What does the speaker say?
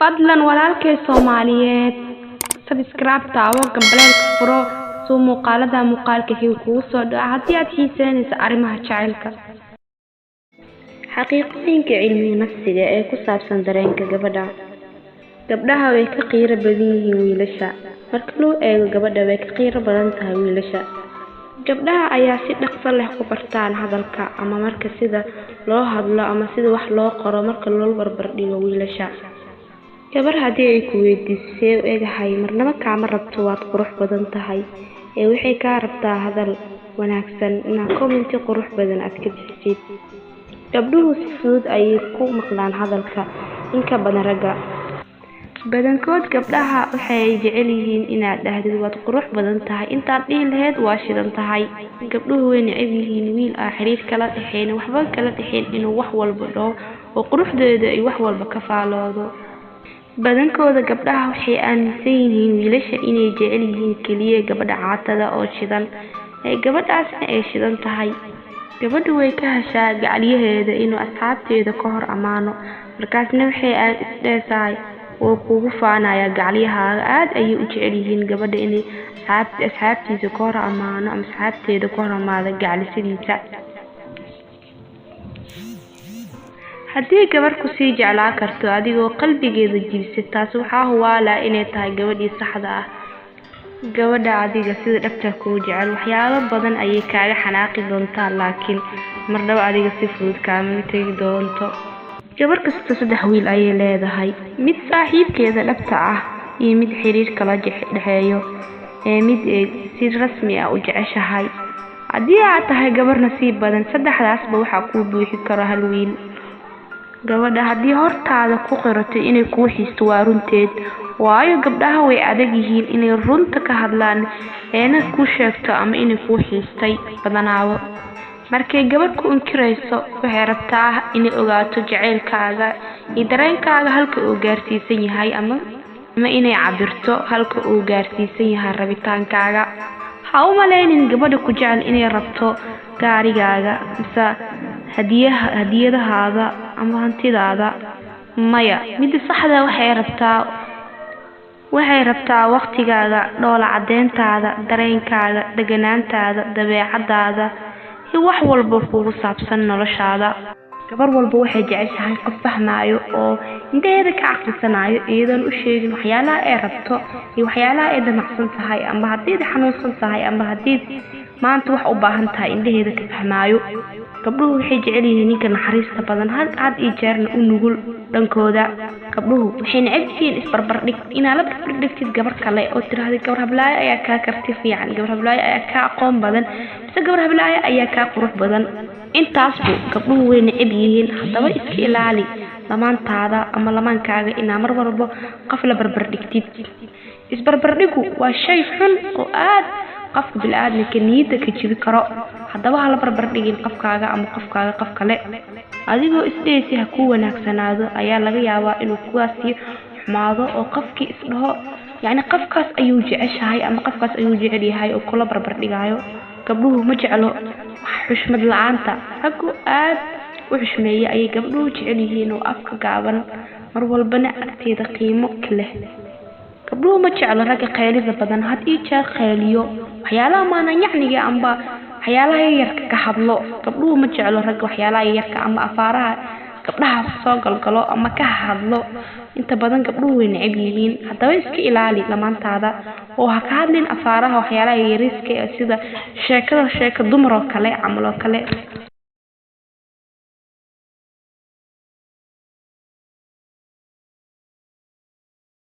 fadlan walaalkay Soomaaliyeed subscribe taawo gambaleelka furo soo muuqaalka xiga kugu soo dhaca haddii aad xiiseynayso arrimaha jacaylka. Xaqiiqooyinka cilmiga nafsiga ee ku saabsan dareenka gabadha. Gabdhaha way ka qiiro badan yihiin wiilasha. Marka loo eego gabadha way ka qiiro badan tahay wiilasha. Gabdhaha ayaa si dhaqso leh ku bartaan hadalka ama marka sida loo hadlo ama sida wax loo qoro marka loo barbar dhigo wiilasha. Gabar haddii ay ku weydiisay eegahay marnaba kaama rabto waad qurux badan tahay ee waxay ka rabtaa hadal wanaagsan inaad comment qurux badan aad ka bixisid. Gabdhuhu si fudud ayay ku maqlaan hadalka in ka badan ragga. Badankood gabdhaha waxay jecel yihiin inaad dhahdid waad qurux badan tahay intaad dhihi lahayd waa shidan tahay. Gabdhuhu way neceb yihiin wiil aan xiriir kala dhaxayn waxba kala dhaxayn inuu wax walba dhaho oo quruxdeeda ay wax walba ka faaloodo. Badankooda gabdhaha waxay aaminsan yihiin wiilasha inay jecel yihiin kaliya gabadha caatada oo shidan ee gabadhaasna ay shidan tahay. Gabadhu way ka heshaa gacaliyaheeda inuu asxaabteeda ka hor amaano markaasna waxay isdheesahay oo kugu faanaya gacaliyahaaga aad ayay u jecel yihiin gabadha inay asxaabtiisa ka hor amaano ama asxaabteeda ka hor amaado gacalisidiisa. haddii gabar ku sii jeclaa karto adigoo qalbigeeda jibisay taas waxaa huwaala inay tahay gabadhii saxda ah. Gabadha adiga sida dhabta kuu jecel waxyaabo badan ayay kaaga xanaaqi doontaa laakiin marnaba adiga si fudud kaama tagi doonto. Gabar kasta 3 wiil ayay leedahay, mid saaxiibkeeda dhabta ah iyo mid xiriirka la dhexeeyo ee mid si rasmi ah u jeceshahay. Haddii aad tahay gabar nasiib badan 3daasba waxaa kuu buuxi karo hal wiil. Gabadha haddii hortaada ku qirato inay kuu xiisto waa runteed waayo gabdhaha way adag yihiin inay runta ka hadlaan eena ku sheegto ama inay kuu xiistay badanaabo. Markay gabadh ku inkirayso waxay rabtaa inay ogaato jacaylkaaga iyo dareenkaaga halka uu gaarsiisan yahay ama inay cabirto halka uu gaarsiisan yahay rabitaankaaga. Ha u maleynin gabadha ku jecel inay rabto gaarigaaga mise hadiyadahaada ama hantidaada. Maya, mid saxda waxay rabtaa waqtigaaga, dhoola cadeyntaada, dareenkaaga, deganaantaada, dabeecadaada iyo wax walba kugu saabsan noloshaada. Gabar walba waxay jeceshahay qof fahmaayo oo inteeda ka aqrisanayo iyadoon u sheegin waxyaalaha ay rabto iyo waxyaalaha ay damacsan tahay ama haddii ay xanuunsan tahay ama haddii maanta wax u baahan tahay inteeda ka fahmaayo. Gabdhuhu waxay jecel yihiin ninka naxariista badan had iyo jeerna u nugul dhankooda. Gabdhuhu waxay neceb yihiin isbarbardhig inaad la barbardhigtid gabar kale oo tiraahdo gabar hablaayo ayaa ka karti fiican, gabar hablaayo ayaa ka aqoon badan, mise gabar hablaayo ayaa ka qurux badan. Intaasbu gabdhuhu way neceb yihiin. Haddaba iska ilaali lamaantaada ama lamaankaaga inaad mar walba qof la barbardhigtid. Isbarbardhigu waa shay xun oo aad qofka bil'aadamka niyada ka jibi karo. Haddaba ha la barbardhigin qofkaaga ama qofkaaga qof kale. Adigoo isdheesi ha ku wanaagsanaado ayaa laga yaabaa inuu kuwaasi xumaado oo qofkii isdhaho qofkaas ayuu jeceshahay ama qofkaas ayuu jecel yahay oo kula barbardhigayo. Gabdhuhu ma jeclo xushmad la'aanta. Raggu aad u xushmeeya ayay gabdhuhu jecel yihiin oo afka gaaban mar walbana agteeda qiimo leh. Gabdhuhu ma jeclo ragga qaylida badan had iyo jeer qayliyo waxyaalaha maanayacniga amba waxyaalaha yarka ka hadlo. Gabdhuhu ma jeclo ragga waxyaalaha yarka ama afaaraha gabdhaha soo galgalo ama ka hadlo. Inta badan gabdhuhu way neceb yihiin. Haddaba iska ilaali lamaantaada oo ha ka hadlin afaaraha waxyaalaha yariiska sida sheeko dumar oo kale camal oo kale.